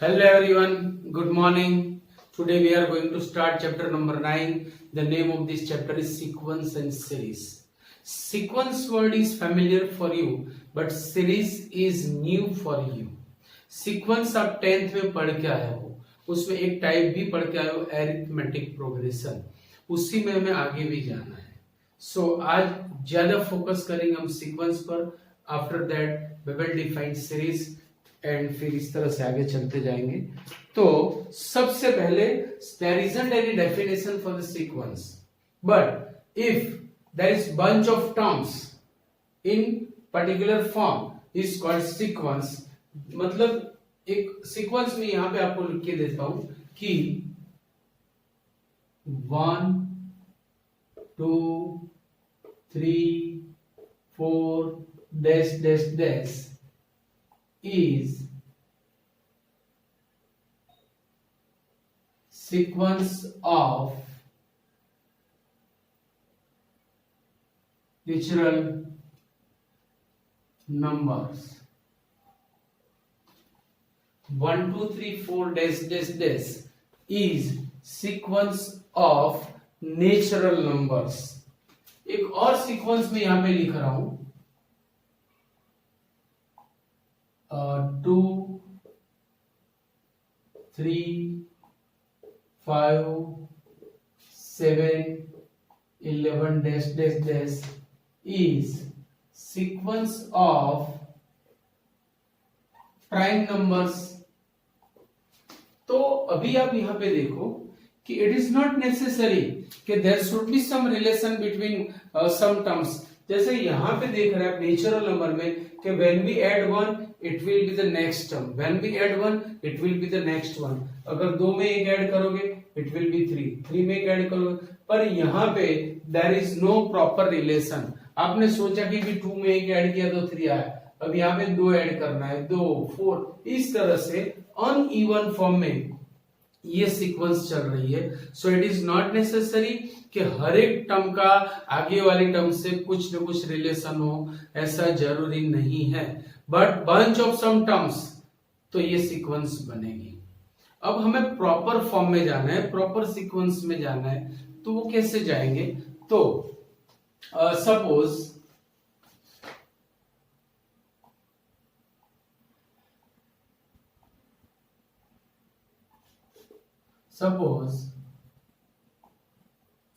Hello everyone, good morning. Today we are going to start chapter number 9. The name of this chapter is sequence and series. Sequence word is familiar for you, but series is new for you. Sequence आप 10th में पढ़ के आए हो, उसमें एक type भी पढ़ के आए हो अरिथमेटिक प्रोग्रेशन, उसी में हमें आगे भी जाना है. सो आज ज्यादा फोकस करेंगे हम सीक्वेंस पर. After that we will define series and फिर इस तरह से आगे चलते जाएंगे. तो सबसे पहले there isn't any definition for the sequence, but if there is bunch of terms in particular form is called sequence. मतलब एक सीक्वेंस में यहां पे आपको लिख के देता हूं कि 1 2 3 4 dash dash dash is sequence of natural numbers. 1 2 3 4 dash dash dash is sequence of natural numbers. एक और सीक्वेंस में यहां पे लिख रहा हूं 2 3 5 7 11 dash dash dash is sequence of prime numbers. तो अभी आप यहां पे देखो कि इट इज नॉट नेसेसरी कि there should be some relation between some terms. जैसे यहां पे देख रहे हैं नेचुरल नंबर में कि when we add 1 it will be the next term, when we add 1 it will be the next one. अगर 2 में एक ऐड करोगे इट विल बी 3 में एक ऐड करोगे. पर यहां पे there is no proper relation. आपने सोचा कि 2 में एक ऐड किया तो 3 आया, अब यहां पे 2 ऐड करना है, 2 4, इस तरह से अनइवन फॉर्म में ये सीक्वेंस चल रही है. So it is not necessary कि हर एक टर्म का आगे वाले टर्म से कुछ न कुछ रिलेशन हो, ऐसा जरूरी नहीं है. But bunch of some terms तो ये सीक्वेंस बनेगी. अब हमें प्रॉपर फॉर्म में जाना है, प्रॉपर सीक्वेंस में जाना है. तो वो कैसे जाएंगे? तो suppose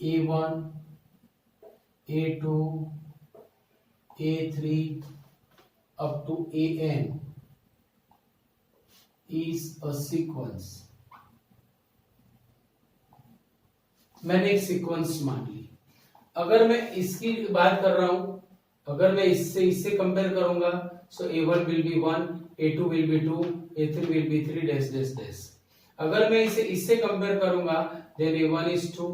A1 A2 A3 up to AN is a sequence. मैंने एक सीक्वेंस मान ली. अगर मैं इसकी बात कर रहा हूं, अगर मैं इससे कंपेयर करूंगा, सो A1 will be 1, A2 will be 2, A3 will be 3 dash dash dash. अगर मैं इससे कंपेयर करूंगा, then A1 is 2,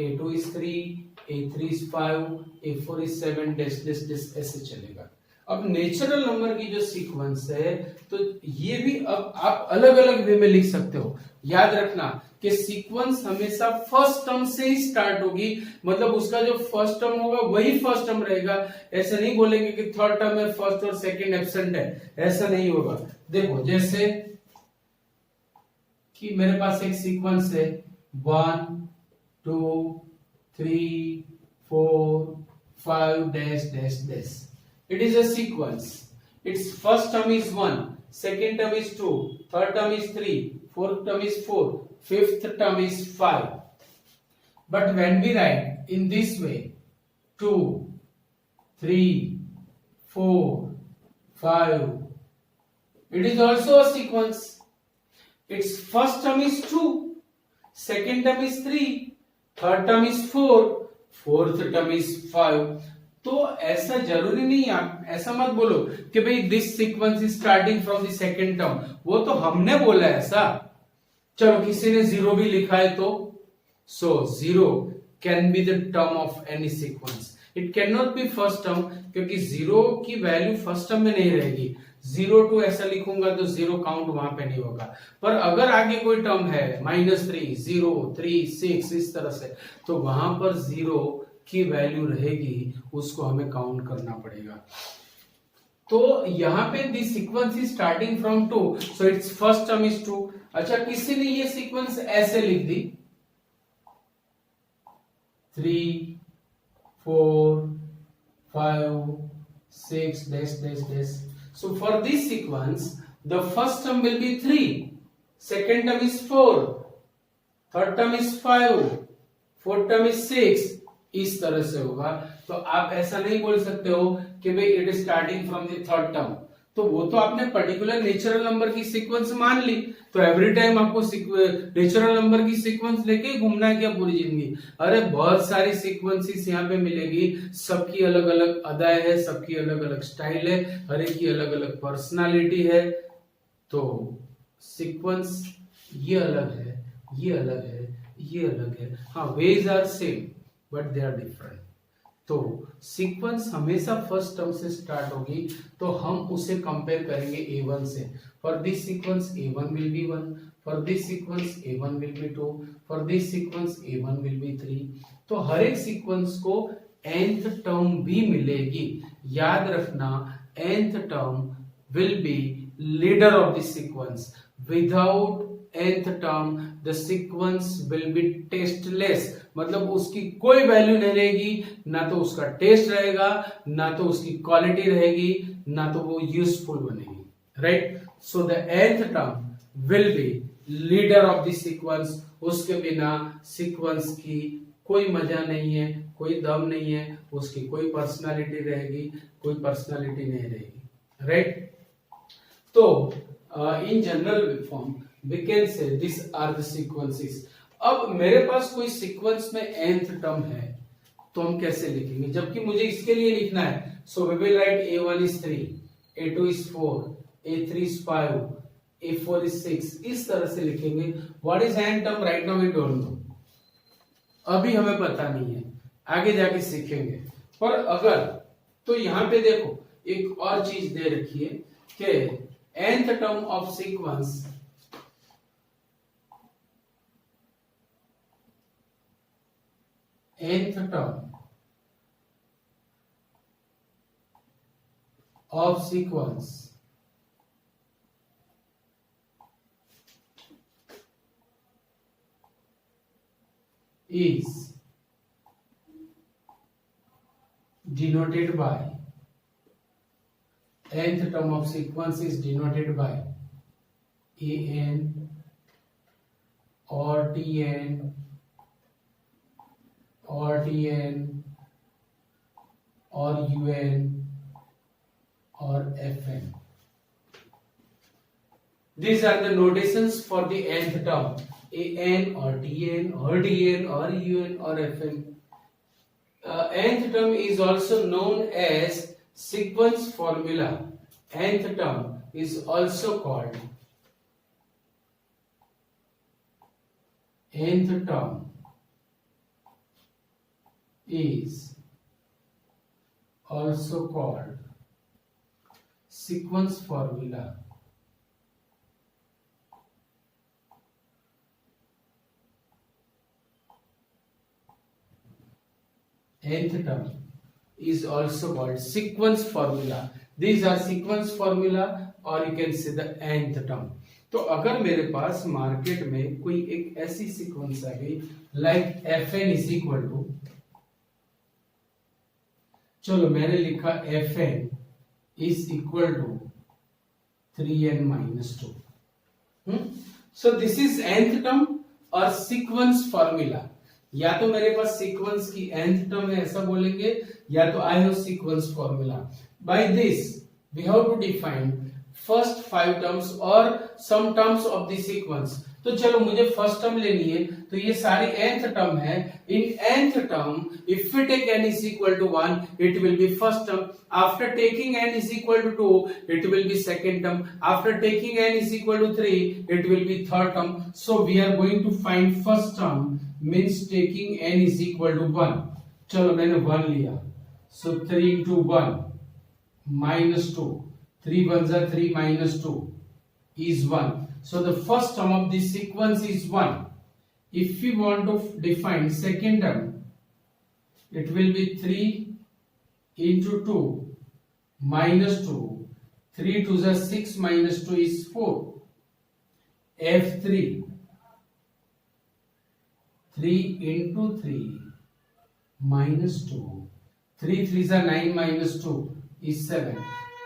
A2 is 3, A3 is 5, A4 is 7 dash dash dash ऐसे चलेगा. अब नेचुरल नंबर की जो सीक्वेंस है, तो ये भी अब आप अलग अलग वे में लिख सकते हो. याद रखना कि सीक्वेंस हमेशा फर्स्ट टर्म से ही स्टार्ट होगी. मतलब उसका जो फर्स्ट टर्म होगा वही फर्स्ट टर्म रहेगा. ऐसे नहीं बोलेंगे कि थर्ड टर्म में फर्स्ट और सेकंड एब्सेंट है, ऐसा नहीं होगा. देखो जैसे कि मेरे पास एक सीक्वेंस है 1 2 3 4 5 dash dash dash. It is a sequence. Its first term is 1, second term is 2, third term is 3, fourth term is 4, fifth term is 5. But when we write in this way 2 3 4 5, it is also a sequence. Its first term is 2, second term is 3, third term is 4, fourth term is 5. तो ऐसा जरूरी नहीं है, आप ऐसा मत बोलो कि भाई this sequence is starting from the second term. वो तो हमने बोला ऐसा. चलो किसी ने 0 भी लिखा है तो सो 0 can be the term of any sequence. It can not be first term, क्योंकि 0 की वैल्यू फर्स्ट टर्म में नहीं रहेगी. 0 2 ऐसा लिखूंगा तो 0 काउंट वहां पे नहीं होगा. पर अगर आगे कोई टर्म है -3 0 3 6 इस तरह से, तो वहां पर 0 की वैल्यू रहेगी, उसको हमें काउंट करना पड़ेगा. तो यहाँ पे this sequence is starting from 2, so it's first term is 2। अच्छा, किसी ने ये सीक्वेंस ऐसे लिख दी 3 4 5 6 dash dash dash. So for this sequence the first term will be 3, second term is 4, third term is 5, fourth term is 6, इस तरह से होगा। तो आप ऐसा नहीं बोल सकते हो कि भाई it is starting from the third term, तो वो तो आपने पर्टिकुलर नेचुरल नंबर की सीक्वेंस मान ली, तो एवरी टाइम आपको नेचुरल नंबर की सीक्वेंस लेके घूमना है क्या पूरी जिंदगी? अरे बहुत सारी सीक्वेंसेस यहाँ पे मिलेगी, सबकी अलग अलग अदाएं है, सबकी अलग अलग स्टाइल है, हर एक की अलग अलग पर्सनालिटी है। तो सीक्वेंस ये अलग है, ये अलग है, ये अलग है, हाँ ways are same but they are different. तो सीक्वेंस हमेशा फर्स्ट टर्म से स्टार्ट होगी, तो हम उसे कंपेयर करेंगे A1 से। For this sequence A1 will be 1, for this sequence A1 will be 2, for this sequence A1 will be 3। तो हर एक सीक्वेंस को nth टर्म भी मिलेगी। याद रखना, nth term will be leader of this sequence. Without nth term the sequence will be tasteless, मतलब उसकी कोई वैल्यू नहीं रहेगी, ना तो उसका टेस्ट रहेगा, ना तो उसकी क्वालिटी रहेगी, ना तो वो यूजफुल बनेगी, right. So the nth term will be leader of this sequence. उसके बिना सीक्वेंस की कोई मजा नहीं है, कोई दम नहीं है, उसकी कोई पर्सनालिटी रहेगी, कोई पर्सनालिटी नहीं रहेगी, राइट। तो in general form we can say these are the sequences। अब मेरे पास कोई सीक्वेंस में nth टर्म है, तो हम कैसे लिखेंगे, जबकि मुझे इसके लिए लिखना है। So we will write A1 is 3, A2 is 4, A3 is 5, A4 is 6, इस तरह से लिखेंगे। What is nth term right now we don't know, अभी हमें पता नहीं है, आगे जाके सीखेंगे। पर अगर तो यहाँ पे देखो एक और चीज दे रखी है कि nth term of sequence nth term of sequence is denoted by nth term of sequence is denoted by an or tn or tn or un or fn। These are the notations for the nth term, an or tn or dn or un or fn। Nth term is also known as sequence formula। Nth term is also called nth term is also called sequence formula। nth term is also called sequence formula। These are sequence formula or you can say the nth term। तो अगर मेरे पास market में कोई एक ऐसी sequence आ गई like fn is equal to, चलो मैंने लिखा fn is equal to 3n minus 2। So this is nth term और सीक्वेंस फॉर्मूला। या तो मेरे पास सीक्वेंस की nth टर्म है ऐसा बोलेंगे, या तो I have sequence formula. By this we have to define first 5 terms और sum terms of the sequence. तो चलो मुझे फर्स्ट टर्म लेनी है, तो ये सारी nth टर्म है। In nth term if we take n is equal to 1 it will be first term, after taking n is equal to 2 it will be second term, after taking n is equal to 3 it will be third term। So we are going to find first term means taking n is equal to 1। चलो मैंने 1 लिया, so 3 into 1 minus 2, 3 1 are 3 minus 2 is 1। So the first term of this sequence is 1। If we want to define second term, it will be 3 into 2 minus 2 3 2 is 6 minus 2 is 4. F3 3 into 3 minus 2. 3 3 is 9 minus 2 is 7.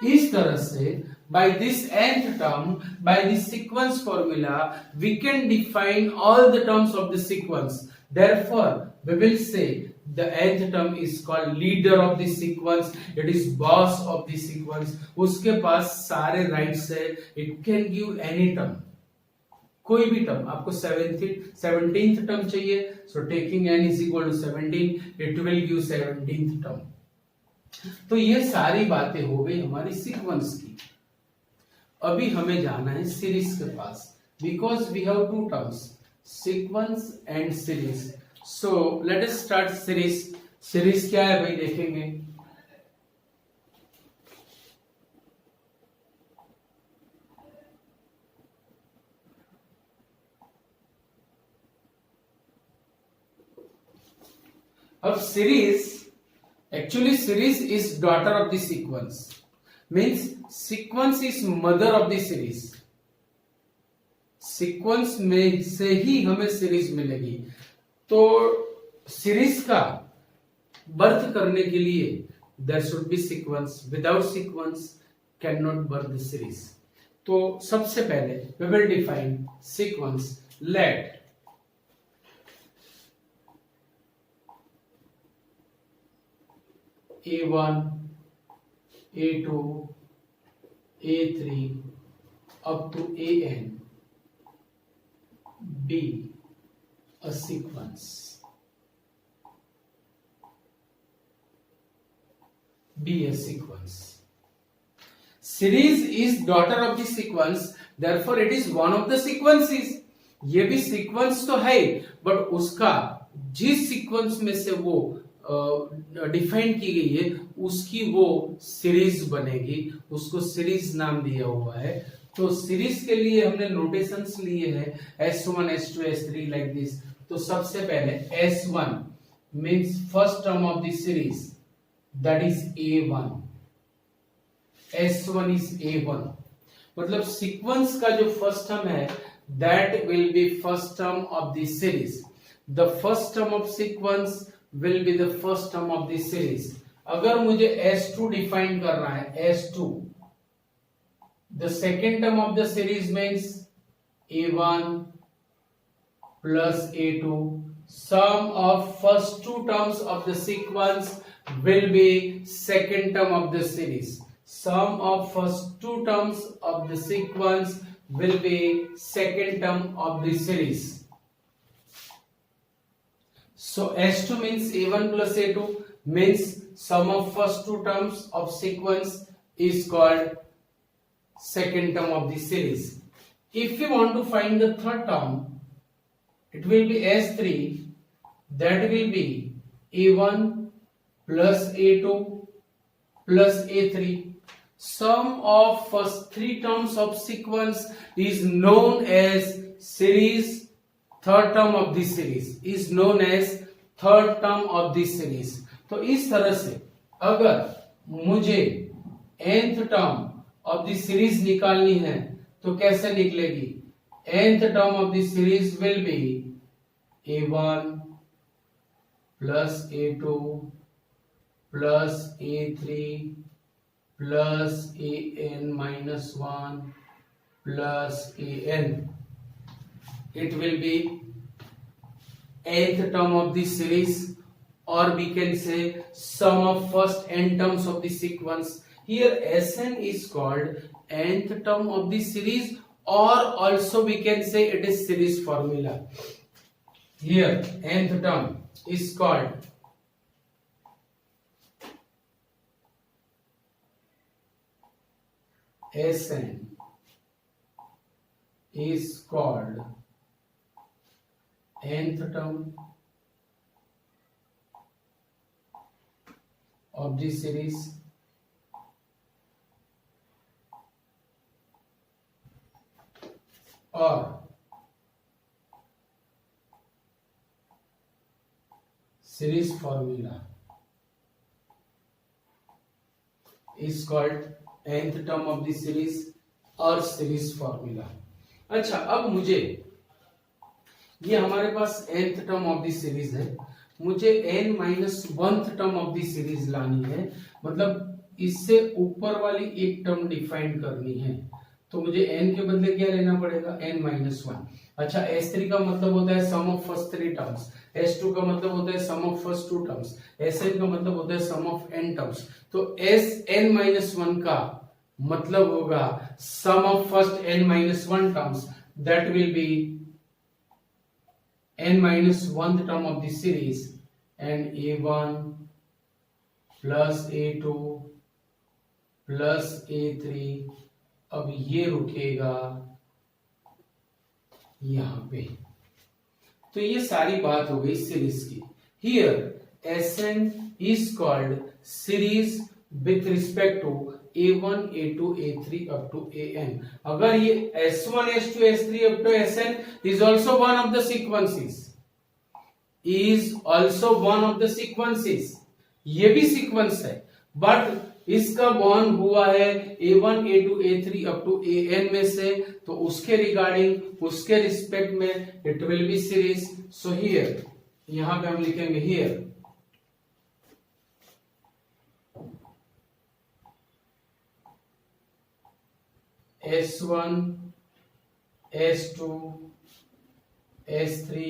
इस तरह से by this nth term, by this sequence formula, we can define all the terms of the sequence. Therefore, we will say the nth term is called leader of the sequence. It is boss of the sequence. उसके पास सारे rights है. It can give any term. कोई भी term आपको 17th term चाहिए, so taking n is equal to 17, it will give 17th term. तो ये सारी बातें हो गई हमारी सीक्वेंस की. अभी हमें जाना है सीरीज के पास, because we have two terms, sequence and series. So let us start series. Series क्या है भाई, देखेंगे. अब series, actually series is daughter of the sequence, means sequence is mother of the series. Sequence में से ही हमें सीरीज मिलेगी. तो सीरीज का बर्थ करने के लिए there should be sequence. Without sequence can not birth the series. तो सबसे पहले we will define sequence. Let A1, A2, A3 up to AN be a sequence. Be a sequence. Series is daughter of the sequence, therefore it is one of the sequences. ये भी sequence तो है, but उसका जिस sequence में से वो define की गई है उसकी वो सीरीज बनेगी. उसको सीरीज नाम दिया हुआ है. तो सीरीज के लिए हमने नोटेशंस लिए हैं S1, S2, S3 like this. तो सबसे पहले S1 means first term of the series, that is A1. S1 is A1, मतलब सीक्वेंस का जो फर्स्ट टर्म है that will B first term of the series. The first term of sequence will be the first term of the series. अगर मुझे S2 define करना है, S2 the second term of the series means A1 plus A2. Sum of first two terms of the sequence will be second term of the series. Sum of first two terms of the sequence will be second term of the series. So S2 means A1 plus A2 means sum of first two terms of sequence is called second term of the series. If you want to find the third term, it will be S3, that will be A1 plus A2 plus A3. Sum of first three terms of sequence is known as series. Third term of this series is known as third term of this series. तो इस तरह से अगर मुझे nth term of this series निकालनी है तो कैसे निकलेगी. nth term of this series will be A1 plus A2 plus A3 plus AN minus 1 plus AN. It will be nth term of the series, or we can say sum of first n terms of the sequence. Here Sn is called nth term of the series, or also we can say it is series formula. Here nth term is called Sn is called nth term of the series, or series formula is called nth term of the series और series formula. अच्छा, अब मुझे ये हमारे पास nth term of the series है, मुझे n minus one term of the series लानी है, मतलब इससे ऊपर वाली एक टर्म डिफाइन करनी है। तो मुझे n के बदले क्या लेना पड़ेगा, n माइनस वन। अच्छा, S3 का मतलब होता है sum of first three terms, S2 का मतलब होता है sum of first two terms, Sn का मतलब होता है सम ऑफ n टर्म्स। तो Sn माइनस वन का मतलब होगा sum of first n minus one terms, that will be n minus one term of the series, and a1 plus a2 plus a3, अब ये रुकेगा यहां पे। तो ये सारी बात हो गई सीरीज की। Here Sn is called series with respect to a1 a2 a3 up to an। अगर ये s1 s2 s3 up to sn is also one of the sequences, ये भी सीक्वेंस है, बट इसका बॉर्न हुआ है a1 a2 a3 up to an में से, तो उसके रिगार्डिंग, उसके रिस्पेक्ट में it will B series. So here, यहां पे हम लिखेंगे here S1 S2 S3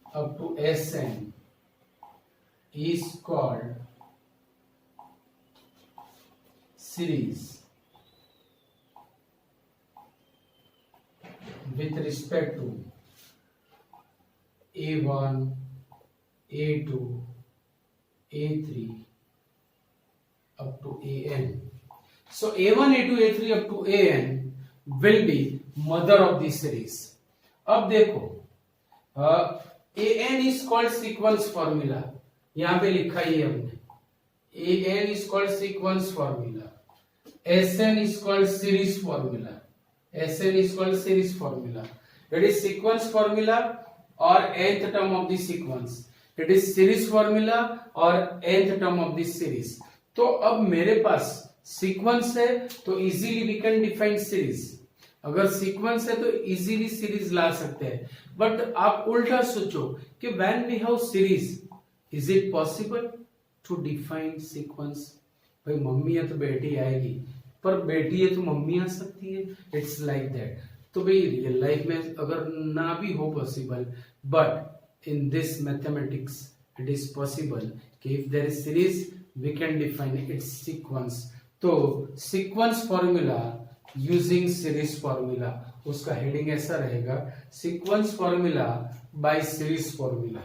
up to Sn is called series with respect to A1 A2 A3 up to An। So A1 A2 A3 up to An will be mother of the series। अब देखो, An is called sequence formula, यहां पे लिखा ही है हमने, An is called sequence formula, Sn is called series formula, Sn is called series formula। It is sequence formula or nth term of the sequence, it is series formula or nth term of the series। तो अब मेरे पास sequence है तो easily we can define series, अगर sequence है तो easily series ला सकते हैं। बट आप उल्टा सोचो कि when we have series, is it possible to define sequence? भाई मम्मी है तो बेटी आएगी, पर बेटी है तो मम्मी आ सकती है, इट्स लाइक दैट। तो भाई रियल लाइफ में अगर ना भी हो possible, but in this mathematics it is possible कि if there is series we can define its sequence. तो sequence formula using series formula, उसका हेडिंग ऐसा रहेगा, sequence formula by series formula.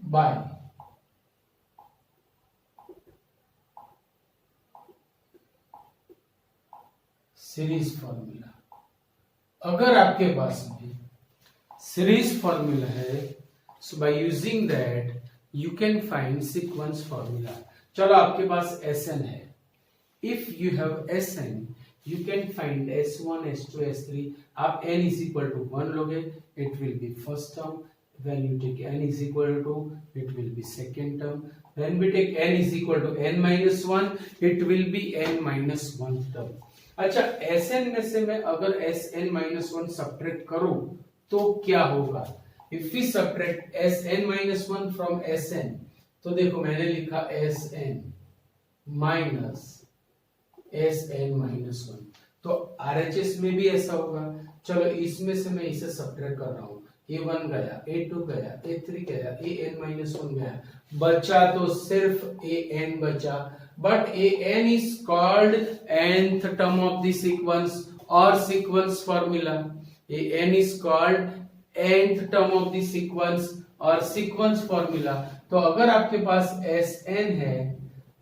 By series formula. अगर आपके पास में series formula है, so by using that you can find sequence formula. चलो आपके पास Sn है, if you have Sn you can find S1 S2 S3। आप n इज इक्वल टू 1 लोगे, it will B first term, when you take n is equal to, it will be second term, when we take n is equal to n minus 1, it will be n minus 1 term। अच्छा, Sn में से मैं अगर Sn minus 1 subtract करूं तो क्या होगा? If we subtract Sn minus 1 from Sn, तो देखो मैंने लिखा Sn minus Sn minus 1, तो RHS में भी ऐसा होगा। चलो इसमें से मैं इसे सब्ट्रैक्ट कर रहा हूं, A1 गया, A2 गया, A3 गया, An minus 1 गया, बचा तो सिर्फ An बचा। But An is called nth term of the sequence or sequence formula। An is called nth term of the sequence or sequence formula। तो अगर आपके पास Sn है,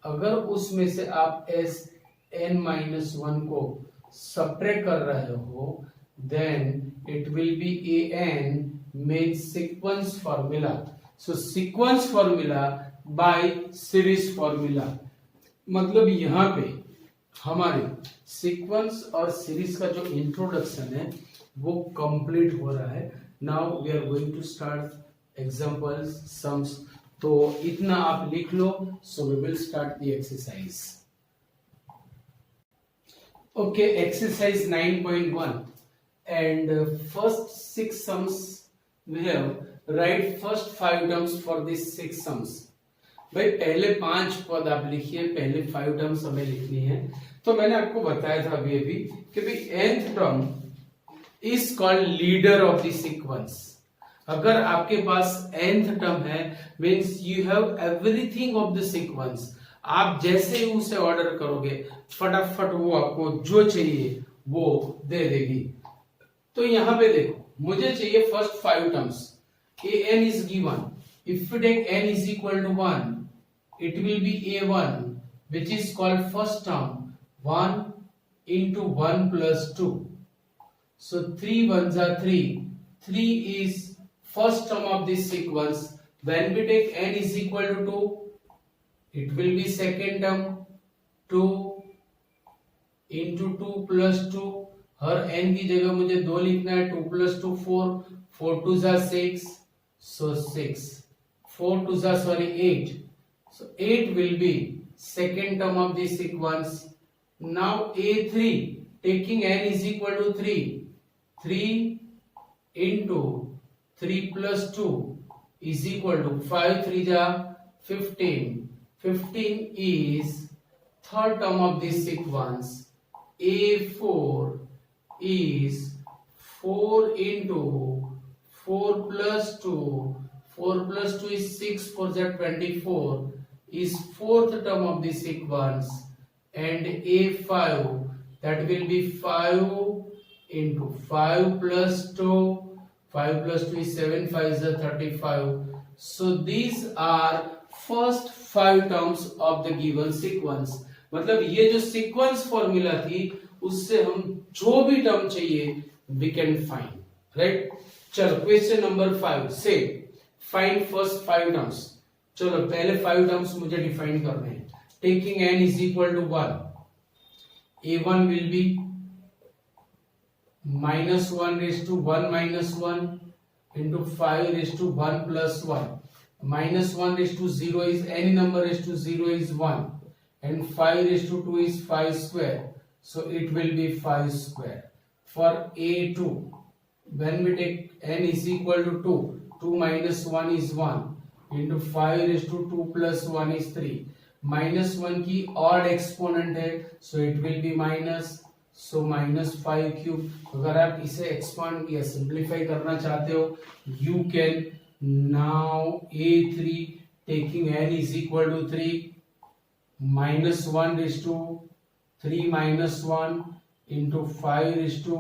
अगर उसमें से आप Sn minus 1 को सब्ट्रैक्ट कर रहे हो, then it will be An means sequence formula। So sequence formula by series formula, मतलब यहां पे हमारी सीक्वेंस और सीरीज का जो इंट्रोडक्शन है वो कंप्लीट हो रहा है. Now we are going to start examples sums. तो इतना आप लिख लो. So we will start the exercise. Okay, exercise 9.1 and first 6 sums we have. Write first 5 terms for these 6 sums. भाई पहले 5 पद आप लिखिए, पहले 5 टर्म्स हमें लिखनी है. तो मैंने आपको बताया था अभी कि भाई nth term is called leader of the sequence. अगर आपके पास nth टर्म है means you have everything of the sequence. आप जैसे ही उसे ऑर्डर करोगे फटाफट वो आपको जो चाहिए वो दे देगी. तो यहां पे देखो, मुझे चाहिए first 5 terms. an is given. If we take n is equal to 1, it will be a1, which is called first term. 1 into 1 plus 2. So 3 ones are 3. 3 is first term of this sequence. When we take n is equal to 2, it will be second term. 2 into 2 plus 2. Her n की जगह मुझे 2 लिखना है. 2 plus 2 4. 4 2s are 6. So 6. 4 2s are 8. So 8 will be second term of this sequence. Now a3, taking n is equal to 3. 3 into 3 plus 2 is equal to 5 3 ja 15. 15 is third term of this sequence. a4 is 4 into 4 plus 2. 4 plus 2 is 6. 4 is 24. Is fourth term of the sequence. And a5, that will be 5 into 5 plus 2. 5 plus 2 is 7. 5 is 35. So these are first 5 terms of the given sequence. मतलब ये जो sequence formula थी उससे हम जो भी term चाहिए we can find. Right? चलो क्वेश्चन नंबर 5 से फाइंड फर्स्ट 5 टर्म्स. चलो पहले 5 टर्म्स मुझे डिफाइन करने हैं. Taking n is equal to 1, a1 will be minus 1 raised to 1 minus 1 into 5 raised to 1 plus 1. Minus 1 raised to 0 is any number raised to 0 is 1 and 5 raised to 2 is 5 square. So it will be 5 square. For a2, when we take n is equal to 2, 2 minus 1 is 1 into 5 raised to 2 plus 1 is 3. Minus 1 की odd exponent है, so it will be minus. So minus 5 cube. अगर आप इसे expand या simplify करना चाहते हो, you can. Now a3 taking n is equal to 3, minus 1 raised to 3 minus 1 into 5 raised to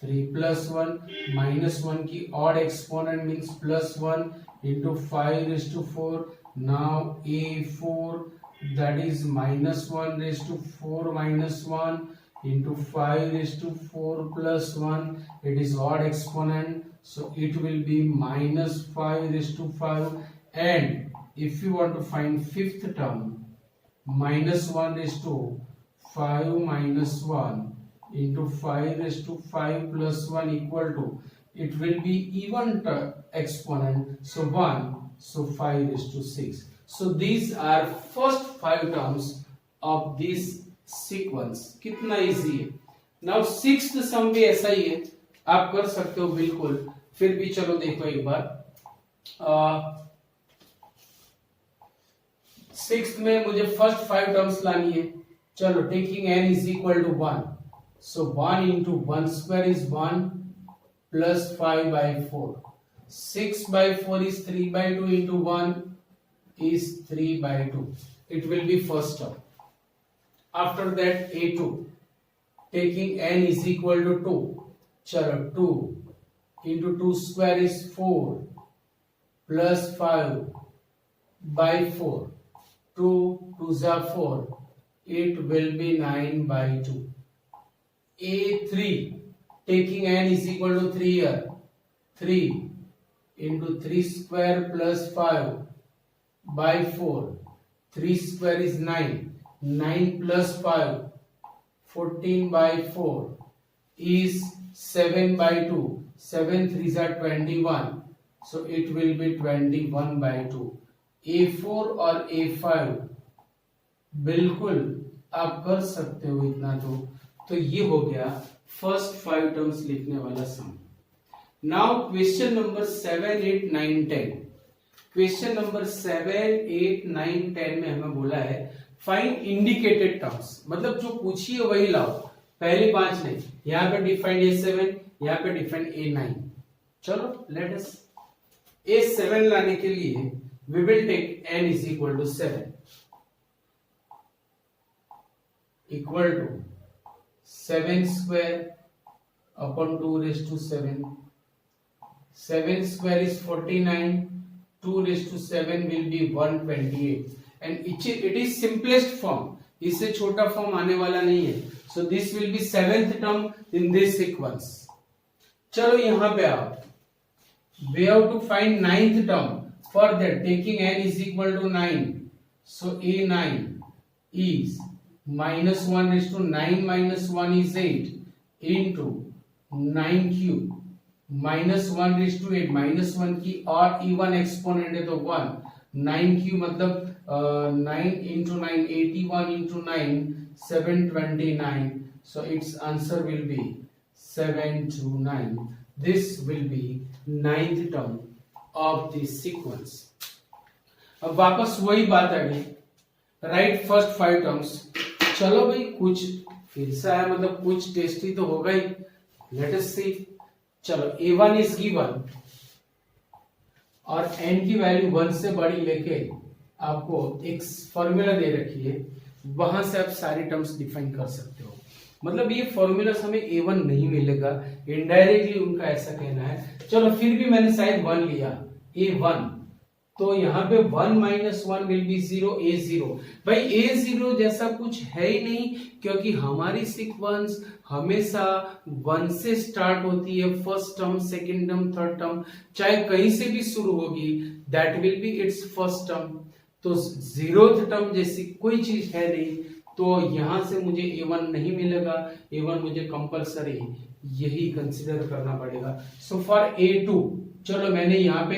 3 plus 1. Minus 1 की odd exponent means plus 1 into 5 raised to 4. Now a4, that is minus 1 raised to 4 minus 1 into 5 raised to 4 plus 1. It is odd exponent, so it will be minus 5 raised to 5. And if you want to find fifth term, minus 1 raised to 5 minus 1 into 5 raised to 5 plus 1 equal to, it will be even exponent, so 1, so 5 raised to 6. So these are first 5 terms of this sequence. कितना easy है. Now sixth sum भी ऐसा ही है, आप कर सकते हो बिल्कुल. फिर भी चलो देखो एक बार. सिक्स्थ में मुझे फर्स्ट 5 टर्म्स लानी है. चलो taking n is equal to 1. So 1 into 1 square is 1 plus 5 by 4. 6 by 4 is 3 by 2 into 1 is 3 by 2. It will be first term. After that a2. Taking n is equal to 2. Chalo 2 into 2 square is 4 plus 5 by 4. 2 2s are 4. It will be 9 by 2. a3, taking n is equal to 3 here. 3 into 3 square plus 5 by 4. 3 square is 9. 9 plus 5. 14/4 is 7/2. 7 3s are 21. So it will be 21/2. A4 और A5 बिल्कुल आप कर सकते हो इतना। तो ये हो गया फर्स्ट 5 टर्म्स लिखने वाला sum. Now question number 7, 8, 9, 10। Question number 7, 8, 9, 10 में हमें बोला है फाइंड इंडिकेटेड टर्म्स, मतलब जो पूछिए वही लाओ, पहले 5 नहीं। यहाँ पे डिफाइंड A7, यहाँ पे डिफाइंड A9। चलो लेट अस A7 लाने के लिए we will take n is equal to 7 equal to 7 square upon 2 raised to 7. 7 square is 49. 2 raised to 7 will be 128. And it is simplest form. इससे छोटा form आने वाला नहीं है. So this will be 7th term in this sequence. चलो यहाँ पे आओ. We have to find 9th term. For that, taking n is equal to 9. So A9 is minus 1 raised to 9 minus 1 is 8 into 9 cube minus 1 raised to 8 minus 1 की और even exponent है तो 1. 9 cube मतलब 9 into 9 81 into 9 729. So its answer will be 729. This will be 9th term of this sequence. अब वापस वही बात आ गई, राइट फर्स्ट 5 टर्म्स। चलो भाई कुछ फिर से आया, मतलब कुछ टेस्टी तो होगा ही। लेट अस सी। चलो A1 इज गिवन और n की वैल्यू 1 से बड़ी लेके आपको एक फॉर्मूला दे रखी है, वहां से आप सारी टर्म्स डिफाइन कर सकते हो। मतलब ये फॉर्मूला हमें A1 नहीं मिलेगा, इनडायरेक्टली उनका ऐसा कहना है। चलो फिर भी मैंने शायद 1 लिया, A1, तो यहाँ पे 1 minus 1 will be 0, A0। भाई A0 जैसा कुछ है ही नहीं, क्योंकि हमारी सीक्वेंस हमेशा 1 से स्टार्ट होती है। First term, second term, third term चाहे कहीं से भी शुरू होगी, that will B it's first term. तो 0th टर्म जैसी कोई चीज है नहीं, तो यहां से मुझे A1 नहीं मिलेगा। A1 मुझे कंपलसरी यही कंसिडर करना पड़ेगा। सो फॉर A2, चलो मैंने यहाँ पे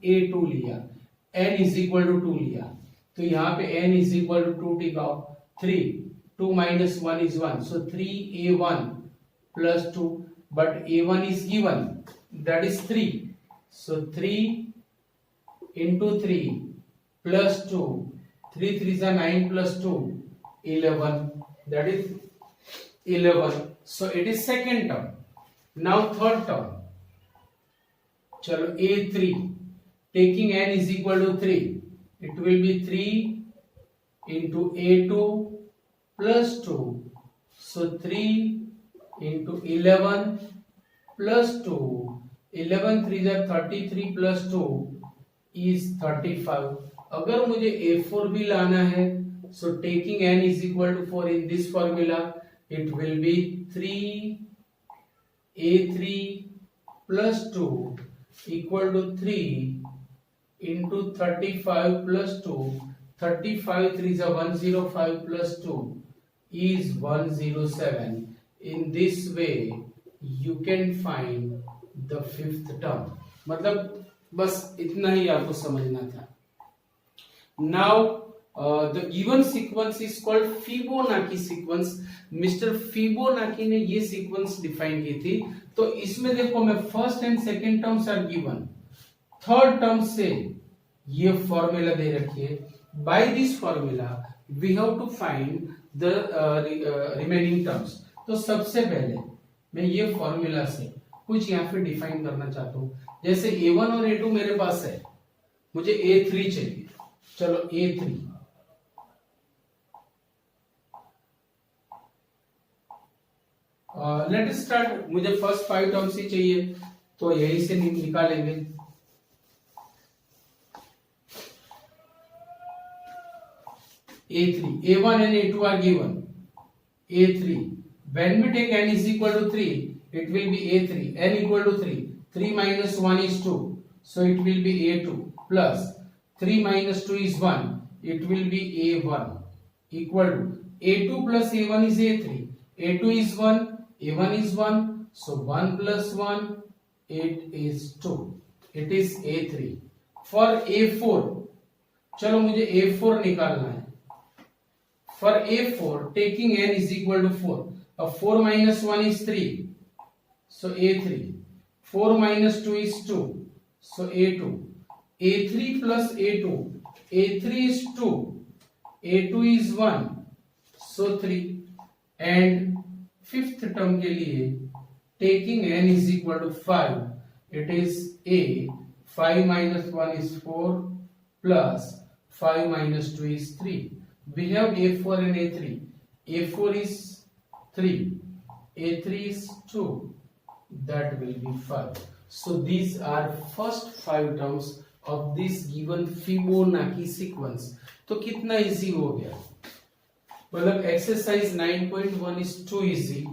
A2 लिया, n इज इक्वल टू 2 लिया, तो यहाँ पे n इज इक्वल टू 2 टिकाओ 3, 2 minus 1 is 1, so 3A1 plus 2, but A1 is given, that is 3, so 3 into 3 plus 2, 3 3s are 9 plus 2, 11, that is 11. So it is second term. Now third term. चलो A3, taking n is equal to 3, it will be 3 into A2 plus 2. So 3 into 11 plus 2. 11 3s are 33 plus 2 is 35. अगर मुझे A4 भी लाना है, so taking n is equal to 4 in this formula, it will be 3A3 plus 2 equal to 3 into 35 plus 2. 35 3s are 105 plus 2 is 107. In this way you can find the fifth term. मतलब बस इतना ही आपको समझना था। Now the given sequence is called Fibonacci sequence. Mister Fibonacci ने ये sequence define की थी। तो इसमें देखो मैं first and second terms are given, third term से ये फॉर्मूला दे रखी है। By this formula we have to find the remaining terms. तो सबसे पहले मैं ये फॉर्मूला से कुछ यहाँ पे डिफाइन करना चाहता हूँ। जैसे A1 और A2 मेरे पास है, मुझे A3 चाहिए। चलो A3, लेट स्टार्ट। मुझे फर्स्ट 5 टर्म्स ही चाहिए, तो यही से निकालेंगे। A3, A1 and A2 are given. A3, when we take n is equal to 3, it will be A3, n equal to 3, 3 minus 1 is 2, so it will be A2 plus 3 minus 2 is 1, it will be A1 equal to A2 plus A1 is A3, A2 is 1, A1 is 1, so 1 plus 1, it is 2. It is A3. For A4, चलो मुझे A4 निकालना है. For A4, taking n is equal to 4. 4 minus 1 is 3. So A3. 4 minus 2 is 2. So A2. A3 plus A2. A3 is 2. A2 is 1. So 3. And fifth term के लिए taking n is equal to 5. It is A. 5 minus 1 is 4 plus 5 minus 2 is 3. We have A4 and A3. A4 is 3. A3 is 2. That will be 5. So these are first 5 terms of this given Fibonacci sequence. तो कितना easy हो गया, मतलब exercise 9.1 is too easy.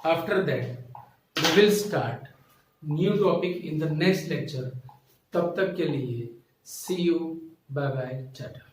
After that we will start new topic in the next lecture. तब तक के लिए see you, bye bye, tata.